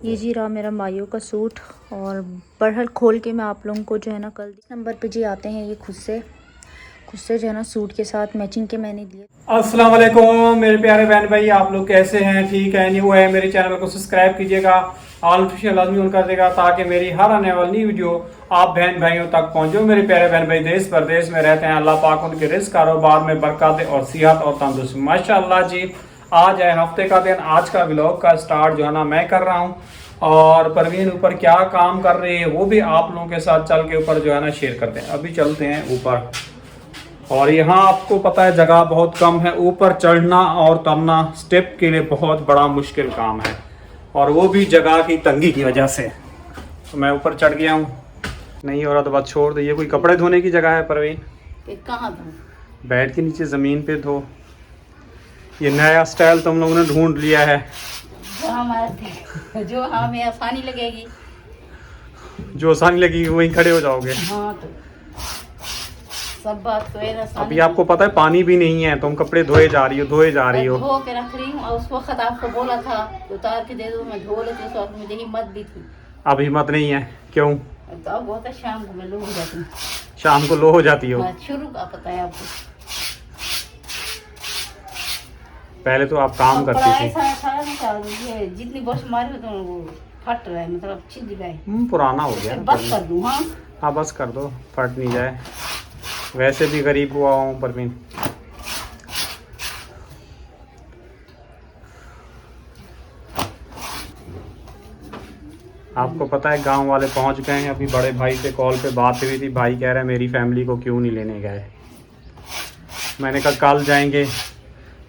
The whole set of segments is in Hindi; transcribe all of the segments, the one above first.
ये जी रहा मेरा माइयों का सूट। और बहरहाल खोल के मैं आप लोगों को जो है ना कल नंबर पे जी आते हैं ये खुद से जो है ना सूट के साथ मैचिंग के मैंने दिए। अस्सलाम वालेकुम मेरे प्यारे बहन भाई, आप लोग कैसे हैं? ठीक है? न्यू है मेरे चैनल को सब्सक्राइब कीजिएगा, ऑल नोटिफिकेशन लाजमी ऑन कर देगा ताकि मेरी हर आने वाली नई वीडियो आप बहन भाइयों तक पहुंचे। मेरे प्यारे बहन भाई देश परदेश में रहते हैं, अल्लाह पाक उनके रिस्क कारोबार में बरकत और सिहत और तंदुरुस्ती माशाअल्लाह जी। आज है हफ्ते का दिन, आज का व्लॉग का स्टार्ट जो है ना मैं कर रहा हूँ और परवीन ऊपर क्या काम कर रही है वो भी आप लोगों के साथ चल के ऊपर जो है ना शेयर करते हैं। अभी चलते हैं ऊपर और यहाँ आपको पता है जगह बहुत कम है, ऊपर चढ़ना और उतरना स्टेप के लिए बहुत बड़ा मुश्किल काम है और वो भी जगह की तंगी की वजह से। तो मैं ऊपर चढ़ गया हूँ, नहीं हो रहा तो बात छोड़ दो। ये कोई कपड़े धोने की जगह है परवीन? कहाँ धो? बेड के नीचे ज़मीन पे धो। ये नया स्टाइल तुम लोगों ने ढूंढ लिया है जो हमें आसानी लगेगी, जो आसानी लगेगी वहीं खड़े हो जाओगे। हाँ तो सब बात तो है ना। अभी आपको पता है पानी भी नहीं है, तुम कपड़े धोए जा रही हो। धो के रख रही हूँ और उस वक्त आपको बोला था उतार के दे दो, मैं धो लेती, उस वक्त मुझे हिम्मत भी थी। अब हिम्मत नहीं है क्यों? तो अब बहुत है, शाम को मैं लो हो जाती हूँ। शाम को लो हो जाती हो? हाँ, शुरू का पता है आपको। पहले तो आप काम करती थी। ये जितनी बस मारी तो वो फट रहा है, मतलब छिद गए। पुराना हो गया। बस कर दूँ? हाँ हाँ बस कर दो, फट नहीं जाए। वैसे भी गरीब हुआ हूँ परवीन। आपको पता है गांव वाले पहुंच गए हैं। अभी बड़े भाई से कॉल पे बात हुई थी, भाई कह रहा है मेरी फैमिली को क्यों नहीं लेने गए। मैंने कहा कल जाएंगे,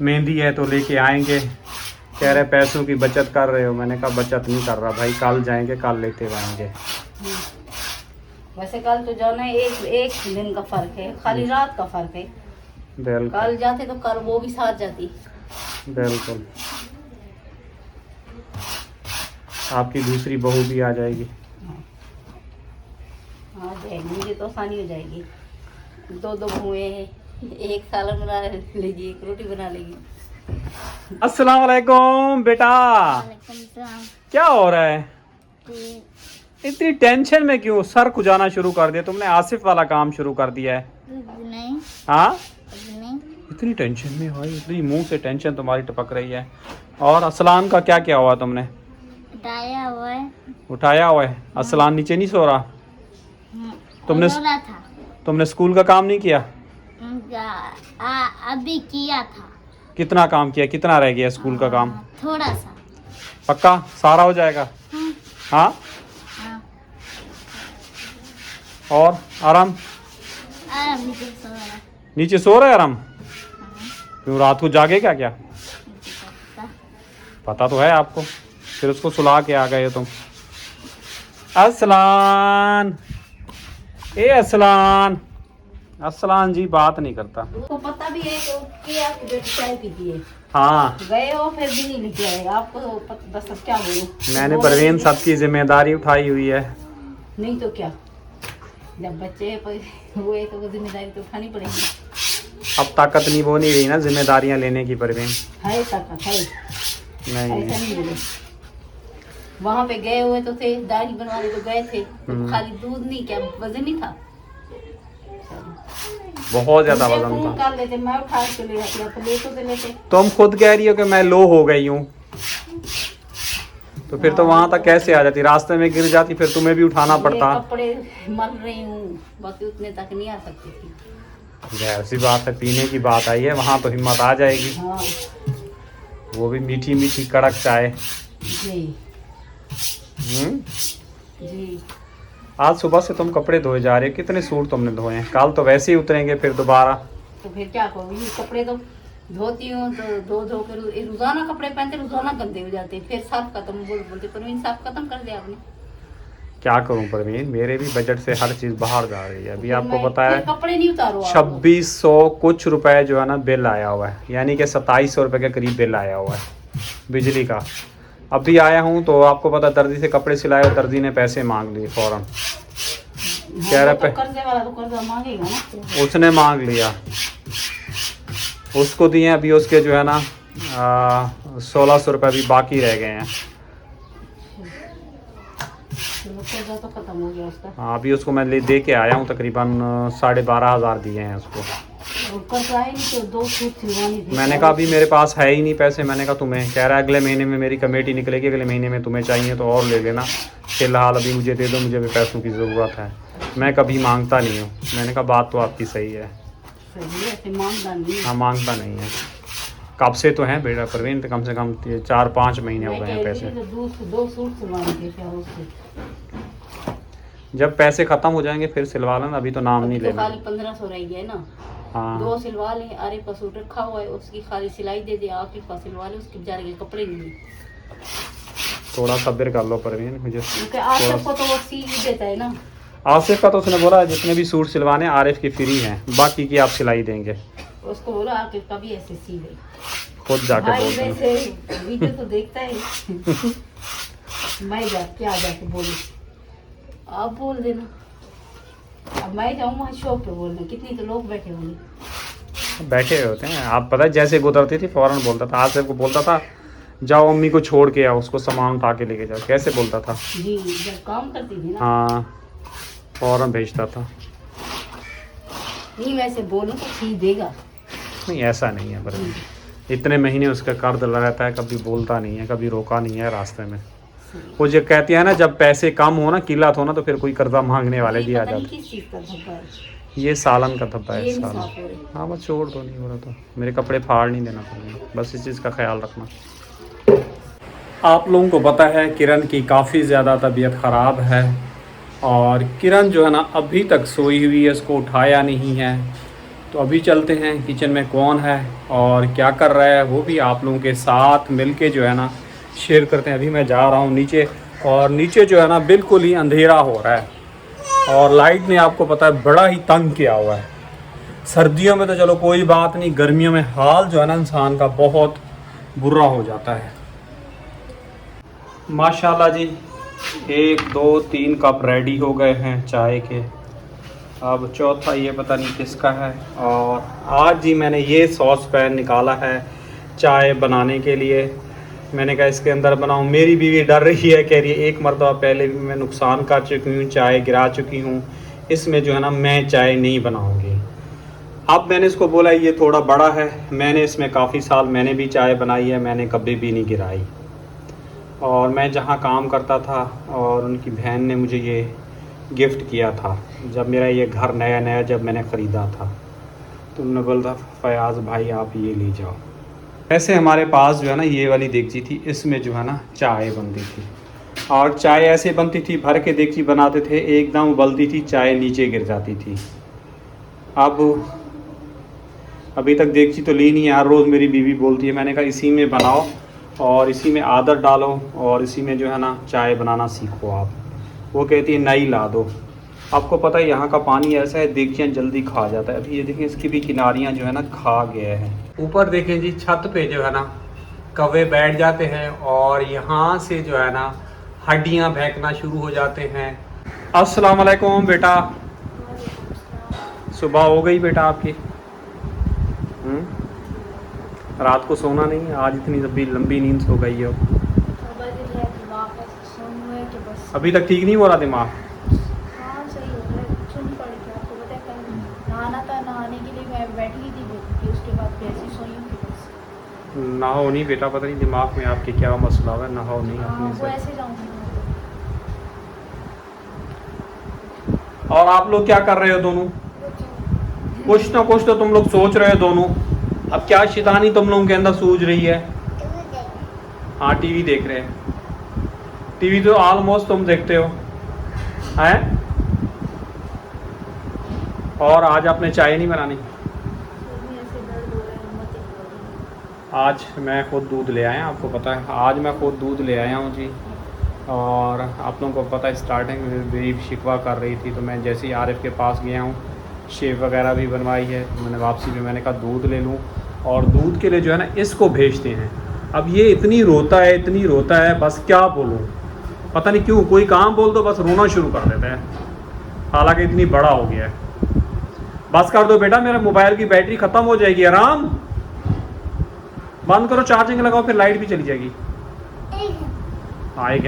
मेहंदी है तो लेके आएंगे। कह रहे पैसों की बचत कर रहे हो। मैंने कहा बचत नहीं कर रहा भाई, कल जाएंगे, कल लेते आएंगे। वैसे कल तो जाना है, एक दिन का फर्क है, खाली रात का फर्क है। बिल्कुल कल जाते तो कल वो भी साथ जाती। बिल्कुल, आपकी दूसरी बहू भी आ जाएगी। आ जाएगी, मुझे तो आसानी हो जाएगी। दो बहुएं हैं, एक सालन बना लेगी, एक रोटी बना लेगी। अस्सलाम वालेकुम बेटा, क्या हो रहा है? इतनी टेंशन में क्यों? सर खुजाना शुरू कर दिया तुमने, आसिफ वाला काम शुरू कर दिया है। नहीं हाँ नहीं, इतनी टेंशन में भाई, इतनी मुंह से टेंशन तुम्हारी टपक रही है। और असलान का क्या क्या हुआ? तुमने उठाया हुआ है? असलान नीचे नहीं सो रहा? तुमने स्कूल का काम नहीं किया? अभी किया था। कितना काम किया? कितना रह गया स्कूल का काम? थोड़ा सा। पक्का सारा हो जाएगा? हाँ। और आराम? नीचे सो रहा है आराम? क्यों, रात को जागे क्या? पता तो है आपको, फिर उसको सुला के आ गए तुम। असलान, ए असलान, असलान जी बात नहीं करता। उसको पता भी है तो कि आपकी बेटी चाय पीती है। हाँ गए हो फिर भी नहीं लेके आएगा आपको, तो बस अब क्या बोलूं। मैंने परवीन सबकी जिम्मेदारी उठाई हुई है। नहीं तो क्या, जब बच्चे हुए तो वो जिम्मेदारी तो उठानी पड़ेगी। अब ताकत नहीं वो नहीं रही ना जिम्मेदारियां लेने की परवीन। है ताकत है, नहीं ऐसा नहीं बोले। वहाँ पे गए हुए तो थे, दाढ़ी बनवाने तो गए थे, तो खाली दूध नहीं, क्या वजन ही था, बहुत ज्यादा वजन फोन था। कर लेते, मैं उठा के ले जाती, तो ले तो लेते। तुम खुद कह रही हो कि मैं लो हो गई हूँ, तो फिर तो वहां तक कैसे आ जाती? रास्ते में गिर जाती फिर तुम्हें भी उठाना पड़ता। कपड़े मल रही हूँ, बाकी उतने तक नहीं आ सकती थी। ऐसी बात है, पीने की बात आई है, वहां तो हिम्मत आ जाएगी। हाँ वो भी मीठी मीठी कड़क चाय। जी जी। आज सुबह से तुम कपड़े धोए जा रहे हो, कितने सूट तुमने धोए हैं? कल तो वैसे ही उतरेंगे फिर दोबारा। तो फिर क्या करूँ, ये कपड़े तो धोती हूँ तो धो के रोजाना कपड़े पहनते, रोजाना गंदे हो जाते, फिर साफ खत्म बोलते परवीन साफ खत्म कर दिया आपने। क्या करूं परवीन, मेरे भी बजट से हर चीज बाहर जा रही है। अभी आपको पता है कपड़े नहीं उतारो, 2600 कुछ रुपए जो है ना बिल आया हुआ है, यानी कि 2700 रुपए के करीब बिल आया हुआ है बिजली का। अभी आया हूं तो आपको पता दर्जी से कपड़े सिलाए और दर्जी ने पैसे मांग लिए फौरन। कह रहा तो कर्जे वाला तो कर्जा मांगेगा ना। उसने मांग लिया, उसको दिए। अभी उसके जो है ना 1600 रुपये अभी बाकी रह गए हैं। चलो कर्जा तो खत्म हो गया उसका। हाँ, अभी उसको मैं दे के आया हूँ, तकरीबन 12,500 दिए हैं उसको। और कर्जा है नहीं तो 2 सूट सिलवाने थे। मैंने कहा अभी मेरे पास है ही नहीं पैसे। मैंने कहा तुम्हें, कह रहा है अगले महीने में मेरी कमेटी निकलेगी, अगले महीने में तुम्हें चाहिए तो और ले लेना, फिलहाल अभी मुझे दे दो, मुझे भी पैसों की ज़रूरत है। मैं कभी मांगता नहीं हूँ। मैंने कहा बात तो आपकी सही है। सही है, ऐसे मांगता नहीं। हाँ, मांगता नहीं है। कब से तो हैं बेटा प्रवीण, तो कम से कम 4-5 महीने हो मैं गए कह हैं रही पैसे। थी तो 2 सूट सिलवाने थे शायद उससे। जब पैसे ख़त्म हो जाएंगे फिर सिलवा लेना, अभी तो नाम नहीं तो लेना। खाली 1500 रह गया ना। हाँ 2 सिलवा ले, अरे पर सूट रखा हुआ है, उसकी खाली सिलाई दे दे, आप ही पास सिलवा ले, उसके बेचारे के कपड़े नहीं। थोड़ा सब्र कर लो प्रवीण, मुझे क्योंकि आसिफ को तो वो सी ही देता है ना। आसिफ का तो उसने बोला जितने भी सूट सिलवाने आरिफ की फ्री हैं, बाकी की आप सिलाई देंगे। उसको बोला आके कभी ऐसे सी ले। खुद जाके भाई बोल देना। वैसे वीडियो तो देखता है। मैं क्या जाके बोलूं, आप बोल देना। अब मैं जाऊँ वहाँ शॉप पे बोलना, कितनी तो लोग बैठे होंगे। बैठे हुए होते हैं। आप पता है जैसे गुजरती थी फौरन बोलता था। आसिफ को बोलता था जाओ अम्मी को छोड़ के आओ, उसको सामान उठा के लेके जाओ। कैसे बोलता था। जी, जब काम करती थी ना। हाँ, फौरन भेजता था। नहीं वैसे बोलूँ तो सी देगा। नहीं ऐसा नहीं है पर इतने महीने उसका कर्ज रहता है, कभी बोलता नहीं है, कभी रोका नहीं है रास्ते में। वो जो कहती है ना जब पैसे कम हो ना, किल्लत हो ना, तो फिर कोई कर्जा मांगने वाले भी आ जाते। किस चीज़ का धब्बा है? ये सालन का धब्बा है ये नहीं सालन। साफ हो रहे। हाँ बस छोड़ दो, नहीं हो रहा तो मेरे कपड़े फाड़ नहीं देना पड़ेगा, बस इस चीज़ का ख्याल रखना। आप लोगों को पता है किरण की काफ़ी ज़्यादा तबीयत ख़राब है और किरण जो है ना अभी तक सोई हुई है, इसको उठाया नहीं है। तो अभी चलते हैं किचन में कौन है और क्या कर रहा है वो भी आप लोगों के साथ मिलके जो है ना शेयर करते हैं। अभी मैं जा रहा हूँ नीचे और नीचे जो है ना बिल्कुल ही अंधेरा हो रहा है और लाइट ने आपको पता है बड़ा ही तंग किया हुआ है। सर्दियों में तो चलो कोई बात नहीं, गर्मियों में हाल जो है ना इंसान का बहुत बुरा हो जाता है। माशाल्लाह जी 1 2 3 कप रेडी हो गए हैं चाय के। अब चौथा ये पता नहीं किसका है। और आज जी मैंने ये सॉस पैन निकाला है चाय बनाने के लिए। मैंने कहा इसके अंदर बनाऊं। मेरी बीवी डर रही है, कह रही है एक मरतबा पहले भी मैं नुकसान कर चुकी हूँ, चाय गिरा चुकी हूँ, इसमें जो है ना मैं चाय नहीं बनाऊँगी। अब मैंने इसको बोला ये थोड़ा बड़ा है, मैंने इसमें काफ़ी साल मैंने भी चाय बनाई है, मैंने कभी भी नहीं गिराई। और मैं जहाँ काम करता था और उनकी बहन ने मुझे ये गिफ्ट किया था जब मेरा ये घर नया नया जब मैंने ख़रीदा था, तो उन्होंने बोला था फयाज़ भाई आप ये ले जाओ। ऐसे हमारे पास जो है ना ये वाली देगची थी, इसमें जो है ना चाय बनती थी और चाय ऐसे बनती थी भर के देगची बनाते थे, एकदम उबलती थी, चाय नीचे गिर जाती थी। अब अभी तक देगची तो ली नहीं यार, रोज़ मेरी बीवी बोलती है, मैंने कहा इसी में बनाओ और इसी में आदत डालो और इसी में जो है ना चाय बनाना सीखो आप। वो कहती है नई ला दो। आपको पता है यहाँ का पानी ऐसा है देगचियाँ जल्दी खा जाता है। अभी ये देखें इसकी भी किनारियाँ जो है ना खा गया है। ऊपर देखें जी छत पे जो है ना कौवे बैठ जाते हैं और यहाँ से जो है ना हड्डियाँ फेंकना शुरू हो जाते हैं। अस्सलाम वालेकुम बेटा, सुबह हो गई बेटा आपकी? रात को सोना नहीं, आज इतनी लंबी नींद सो गई हो। अभी तक ठीक नहीं हो रहा दिमाग? हाँ सही हो रहा है, सुनी पड़ी थी आपको पता है कल नहाना था, नहाने के लिए मैं बैठी थी फिर उसके बाद कैसी सोई हूँ बस। नहाओ नहीं बेटा, पता नहीं दिमाग में आपके क्या मसला है, नहाओ नहीं हाँ अपने वो से। ऐसे जाऊँगी। और आप लोग क्या कर रहे हो दोनों? कुछ ना कुछ तो तुम लोग सोच रहे हो दोनों। अब क्या शैतानी तुम लोगों के अंदर सूझ रही है? हाँ टीवी देख रहे हैं। टीवी तो ऑलमोस्ट तुम देखते हो हैं। और आज आपने चाय नहीं बनानी? आज मैं खुद दूध ले आया, आपको पता है आज मैं खुद दूध ले आया हूँ जी। और आप लोगों को पता है स्टार्टिंग में मेरी शिकवा कर रही थी, तो मैं जैसे ही आरिफ के पास गया हूँ, शेव वगैरह भी बनवाई है, मैंने वापसी में मैंने कहा दूध ले लूँ। और दूध के लिए जो है ना इसको भेजते हैं। अब ये इतनी रोता है बस क्या बोलूँ, पता नहीं क्यों कोई काम बोल दो बस रोना शुरू कर देते हैं, हालांकि इतनी बड़ा हो गया है। बस कर दो बेटा, मेरा मोबाइल की बैटरी ख़त्म हो जाएगी। आराम बंद करो, चार्जिंग लगाओ, फिर लाइट भी चली जाएगी। हाँ एक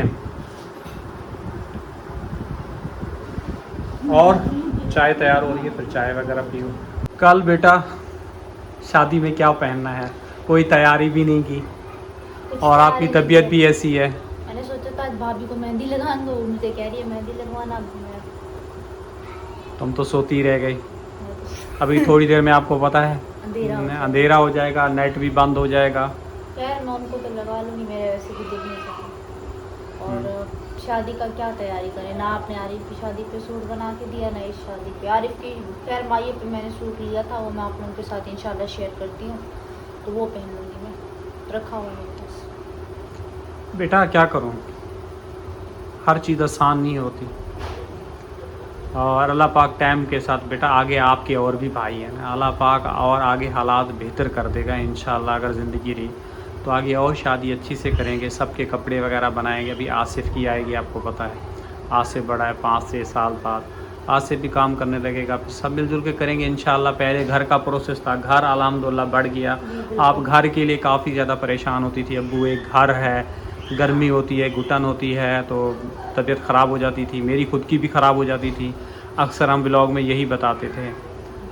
और चाय तैयार हो रही है, फिर चाय वगैरह पियो। कल बेटा शादी में क्या पहनना है, कोई तैयारी भी नहीं की और आपकी तबीयत भी ऐसी है। मैंने सोचा था आज भाभी को मेहंदी लगा दो, मुझे कह रही है मेहंदी लगवाना। तुम तो सोती रह गई। अभी थोड़ी देर में आपको पता है अंधेरा हो जाएगा, नेट भी बंद हो जाएगा। यार मैं उनको तो लगा लूँगी, मेरे वैसे भी दिल नहीं सकती। और शादी का क्या तैयारी करें ना, आपने आरिफ की शादी पे सूट बना के दिया ना इस शादी पे। आरिफ की खैर माये पे मैंने सूट लिया था, वो मैं आप लोगों के साथ इंशाल्लाह शेयर करती हूँ, तो वो पहन लूँगी मैं, रखा हुआ मेरे पास। बेटा क्या करूँ, हर चीज़ आसान नहीं होती और अल्लाह पाक टाइम के साथ बेटा आगे आपके और भी भाई हैं ना, अल्लाह पाक और आगे हालात बेहतर कर देगा इंशाल्लाह। अगर ज़िंदगी रही तो आगे और शादी अच्छी से करेंगे, सबके कपड़े वगैरह बनाएंगे। अभी आसिफ की आएगी, आपको पता है आसिफ बड़ा है, 5-6 साल बाद आसिफ भी काम करने लगेगा, फिर सब मिलजुल के करेंगे इंशाल्लाह। पहले घर का प्रोसेस था, घर अल्हम्दुलिल्लाह बढ़ गया। आप घर के लिए काफ़ी ज़्यादा परेशान होती थी, अब्बू एक घर है, गर्मी होती है, घुटन होती है, तो तबीयत ख़राब हो जाती थी, मेरी खुद की भी ख़राब हो जाती थी। अक्सर हम व्लॉग में यही बताते थे।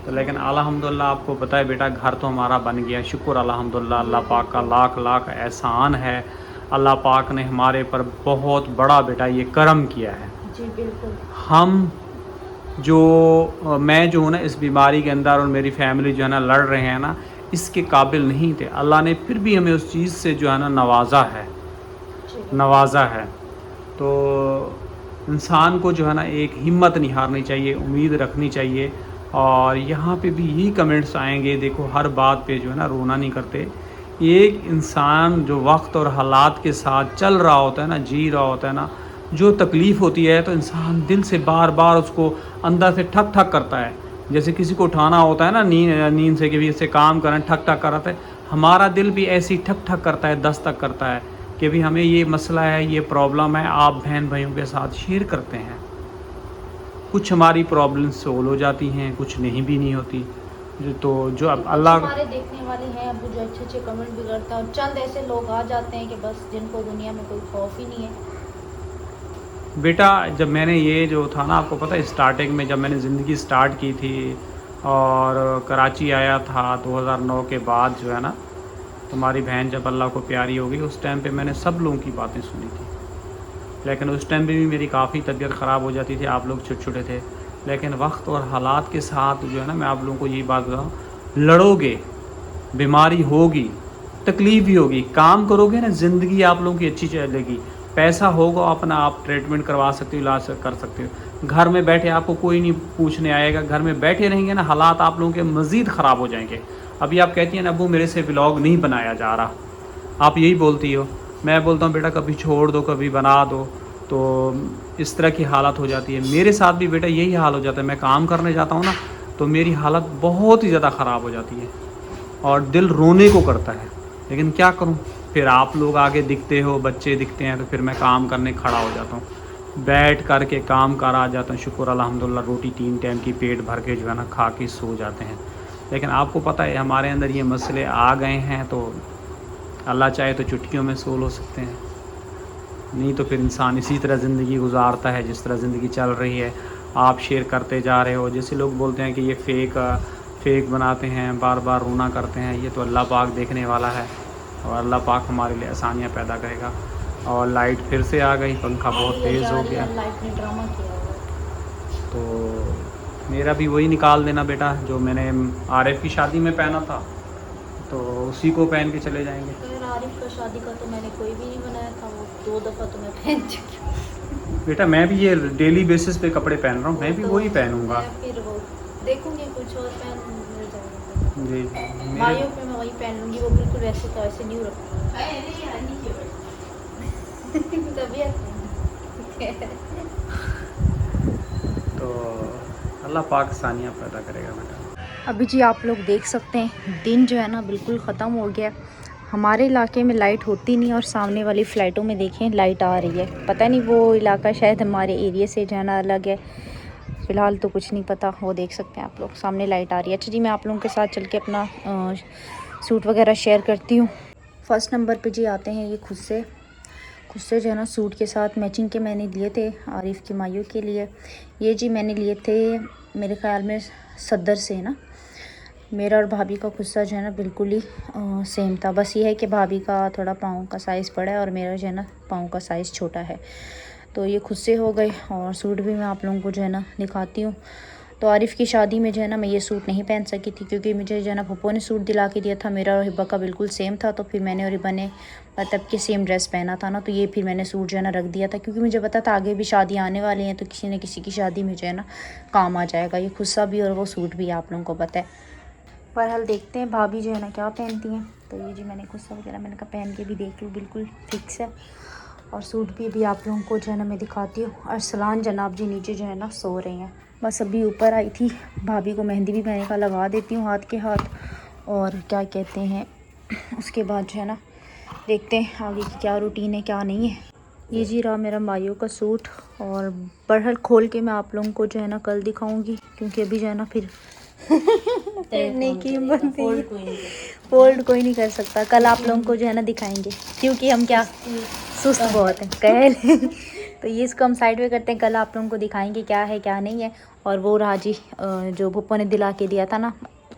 तो लेकिन अल्हम्दुलिल्लाह आपको पता है बेटा घर तो हमारा बन गया, शुक्र अल्हम्दुलिल्लाह। अल्लाह पाक का लाख लाख एहसान है, अल्लाह पाक ने हमारे पर बहुत बड़ा बेटा ये करम किया है। जी बिल्कुल। हम जो मैं जो हूँ ना इस बीमारी के अंदर और मेरी फैमिली जो है ना लड़ रहे हैं ना, इसके काबिल नहीं थे। अल्लाह ने फिर भी हमें उस चीज़ से जो है ना नवाजा है। तो इंसान को जो है ना एक हिम्मत नहीं हारनी चाहिए, उम्मीद रखनी चाहिए। और यहाँ पे भी यही कमेंट्स आएंगे, देखो हर बात पे जो है ना रोना नहीं करते। एक इंसान जो वक्त और हालात के साथ चल रहा होता है ना, जी रहा होता है ना, जो तकलीफ़ होती है तो इंसान दिल से बार बार उसको अंदर से ठक ठक करता है। जैसे किसी को उठाना होता है ना नींद से कि भी इससे काम करें, ठक ठक कराता है, हमारा दिल भी ऐसी ठक ठक करता है, दस्तक करता है कि भी हमें ये मसला है, ये प्रॉब्लम है, आप बहन भाइयों के साथ शेयर करते हैं। कुछ हमारी प्रॉब्लम सोल्व हो जाती हैं, कुछ नहीं भी नहीं होती। तो जो अब अल्लाह हमारे देखने वाले हैं अब जो अच्छे अच्छे कमेंट भी करते हैं, और चंद ऐसे लोग आ जाते हैं कि बस जिनको दुनिया में कोई खौफ ही नहीं है। बेटा जब मैंने ये जो था ना, आपको पता है स्टार्टिंग में जब मैंने ज़िंदगी स्टार्ट की थी और कराची आया था 2009 के बाद जो है ना, तुम्हारी बहन जब अल्लाह को प्यारी हो गई, उस टाइम पे मैंने सब लोगों की बातें सुनी थी। लेकिन उस टाइम पे भी मेरी काफ़ी तबीयत ख़राब हो जाती थी, आप लोग छोटे छोटे थे। लेकिन वक्त और हालात के साथ जो है ना, मैं आप लोगों को यही बात बताऊँ, लड़ोगे, बीमारी होगी, तकलीफ़ भी होगी, काम करोगे ना, ज़िंदगी आप लोगों की अच्छी चलेगी। पैसा होगा, अपना आप ट्रीटमेंट करवा सकते हो, इलाज कर सकते हो। घर में बैठे आपको कोई नहीं पूछने आएगा, घर में बैठे रहेंगे ना, हालात आप लोगों के मज़ीद ख़राब हो जाएंगे। अभी आप कहती हैं ना अब्बू मेरे से व्लॉग नहीं बनाया जा रहा, आप यही बोलती हो। मैं बोलता हूँ बेटा कभी छोड़ दो, कभी बना दो, तो इस तरह की हालत हो जाती है। मेरे साथ भी बेटा यही हाल हो जाता है। मैं काम करने जाता हूँ ना तो मेरी हालत बहुत ही ज़्यादा ख़राब हो जाती है और दिल रोने को करता है। लेकिन क्या करूँ, फिर आप लोग आगे दिखते हो, बच्चे दिखते हैं, तो फिर मैं काम करने खड़ा हो जाता हूँ, बैठ कर के काम कर आ जाता हूँ। शुक्र अल्हम्दुलिल्लाह रोटी 3 टाइम की पेट भर के जो है ना खा के सो जाते हैं। लेकिन आपको पता है हमारे अंदर ये मसले आ गए हैं, तो अल्लाह चाहे तो चुटकियों में सोल हो सकते हैं, नहीं तो फिर इंसान इसी तरह ज़िंदगी गुजारता है जिस तरह ज़िंदगी चल रही है। आप शेयर करते जा रहे हो, जैसे लोग बोलते हैं कि ये फ़ेक बनाते हैं, बार बार रोना करते हैं, ये तो अल्लाह पाक देखने वाला है और अल्लाह पाक हमारे लिए आसानियाँ पैदा करेगा। और लाइट फिर से आ गई, पंखा बहुत तेज़ हो गया, लाइट ने ड्रामा किया हुआ है। तो मेरा भी वही निकाल देना बेटा जो मैंने आरिफ की शादी में पहना था, तो उसी को पहन के चले जाएंगे। तो यार आरिफ का शादी का तो मैंने कोई भी नहीं बनाया था, वो 2 दफ़ा तो मैं पहन चुकी हूँ। बेटा मैं भी ये डेली बेसिस पे कपड़े पहन रहा हूँ, मैं भी तो वही पहनूँगा। मैं फिर वो देखूँगी कुछ और पहन मिल जाएगा जी भाइयों पे मैं वही पहन लूँगी, वो बिल्कुल वैसे तो ऐसे नहीं रखूँगी। तबीयत तो अल्लाह पाक आसानियाँ पैदा करेगा बेटा। अभी जी आप लोग देख सकते हैं दिन जो है ना बिल्कुल ख़त्म हो गया। हमारे इलाके में लाइट होती नहीं और सामने वाली फ़्लाइटों में देखें लाइट आ रही है। पता नहीं वो इलाका शायद हमारे एरिया से जो है ना अलग है, फ़िलहाल तो कुछ नहीं पता। वो देख सकते हैं आप लोग सामने लाइट आ रही है। अच्छा जी मैं आप लोगों के साथ चल के अपना सूट वगैरह शेयर करती हूँ। फर्स्ट नंबर पे जी आते हैं ये खुद से जो है ना सूट के साथ मैचिंग के मैंने लिए थे आरिफ की माइयों के लिए। ये जी मैंने लिए थे मेरे ख्याल में सदर से ना। मेरा और भाभी का खुद सा जो है ना बिल्कुल ही सेम था। बस ये है कि भाभी का थोड़ा पाँव का साइज़ बड़ा है और मेरा जो है ना पाँव का साइज़ छोटा है। तो ये खुद से हो गए। और सूट भी मैं आप लोगों को जो है ना दिखाती हूँ। तो आरिफ की शादी में जो है ना मैं ये सूट नहीं पहन सकी थी क्योंकि मुझे जो है ना पप्पो ने सूट दिला के दिया था। मेरा और हिब्बा का बिल्कुल सेम था। तो फिर मैंने और हिब्बा ने मतलब कि सेम ड्रेस पहना था ना, तो ये फिर मैंने सूट जो है ना रख दिया था क्योंकि मुझे पता था आगे भी शादी आने वाली हैं तो किसी न किसी की शादी में जो है ना काम आ जाएगा। ये खुद सा भी और वो सूट भी आप लोगों को पता है। पर हाल देखते हैं भाभी जो है ना क्या पहनती हैं। तो ये जी मैंने खुद सा वगैरह मैंने कहा पहन के भी देख लूँ, बिल्कुल फिक्स है। और सूट भी आप लोगों को जो है ना मैं दिखाती हूँ। अरसलान जनाब जी नीचे जो है ना सो रहे हैं। बस अभी ऊपर आई थी, भाभी को मेहंदी भी मैंने कहा लगा देती हूँ हाथ के हाथ। और क्या कहते हैं उसके बाद जो है ना देखते हैं आगे की क्या रूटीन है क्या नहीं है। ये जी रहा मेरा माइयों का सूट। और बहरहाल खोल के मैं आप लोगों को जो है ना कल दिखाऊंगी क्योंकि अभी जो है ना फिर पहनने की बनती है। फोल्ड कोई नहीं कर सकता। कल आप लोगों को जो है ना दिखाएंगे क्योंकि हम क्या सुस्त बहुत हैं कह तो ये इसको हम साइड में करते हैं। कल आप लोगों को दिखाएंगे क्या है क्या नहीं है। और वो राजी जो पप्पो ने दिला के दिया था ना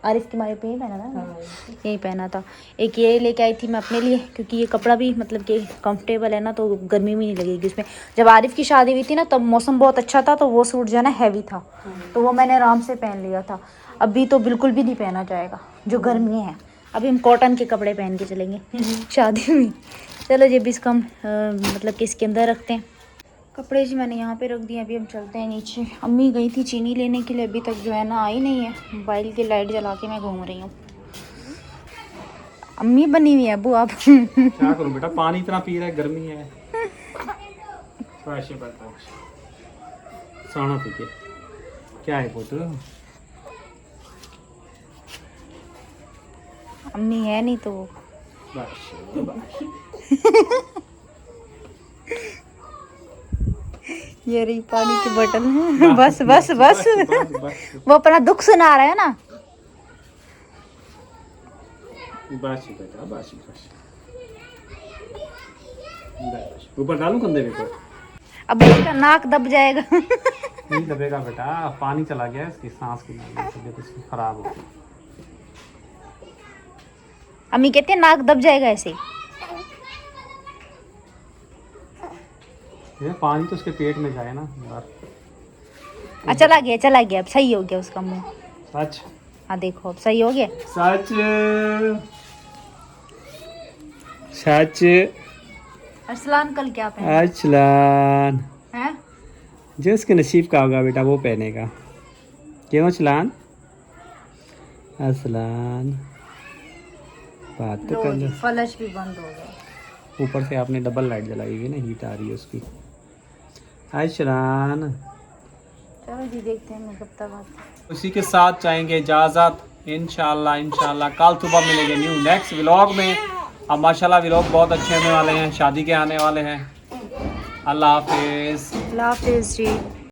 आरिफ की माई पे यही पहना था। यही पहना था। एक ये लेके आई थी मैं अपने लिए क्योंकि ये कपड़ा भी मतलब कि कंफर्टेबल है ना, तो गर्मी भी नहीं लगेगी इसमें। जब आरिफ की शादी हुई थी ना तब मौसम बहुत अच्छा था तो वो सूट जो है ना हैवी था तो वो मैंने आराम से पहन लिया था। अभी तो बिल्कुल भी नहीं पहना जाएगा जो गर्मी है। अभी हम कॉटन के कपड़े पहन के चलेंगे शादी में। चलो जी अभी इसको हम मतलब कि इसके अंदर रखते हैं। कपड़े जी मैंने यहाँ पे रख दिए। अभी हम चलते हैं नीचे। अम्मी गई थी चीनी लेने के लिए, अभी तक जो है ना आई नहीं है। मोबाइल की लाइट जला के मैं घूम रही हूँ। अम्मी बनी हुई है अबू आप। क्या करूं बेटा, पानी इतना पी रहा है, गर्मी है। साना पी के क्या है पुत्र? अम्मी है नहीं तो ये रही पानी की बोतल। बस बस बस वो अपना दुख सुना रहा है ना। बाशी बेटा बाशी बाशी। ऊपर डालूं कंधे पे तो अब इसका नाक दब जाएगा। नहीं दबेगा बेटा, पानी चला गया इसकी सांस की तबीयत इसकी खराब हो गई। अम्मी कहते हैं नाक दब जाएगा ऐसे। ये पानी तो उसके पेट में जाए ना यार। चला गया अब सही हो गया उसका मुंह। सच? हाँ देखो अब सही हो गया। सच सच। अरसलान कल क्या पहना अचलान है? जो उसके नसीब का होगा बेटा वो पहनेगा। क्यों अचलान? अचलान बात तो कर लो। फ्लैश भी बंद हो गया। ऊपर से आपने डबल लाइट जलाई हुई ना, हीट आ रही है उसकी। अचलान चलो जी देखते हैं मैं कब तक आता। उसी के साथ चाहेंगे इजाज़त। इंशाल्लाह कल सुबह मिलेंगे न्यू नेक्स्ट व्लॉग में। अब माशाल्लाह व्लॉग बहुत अच्छे होने वाले हैं, शादी के आने वाले हैं। अल्लाह हाफिज़। अल्लाह हाफिज़ जी।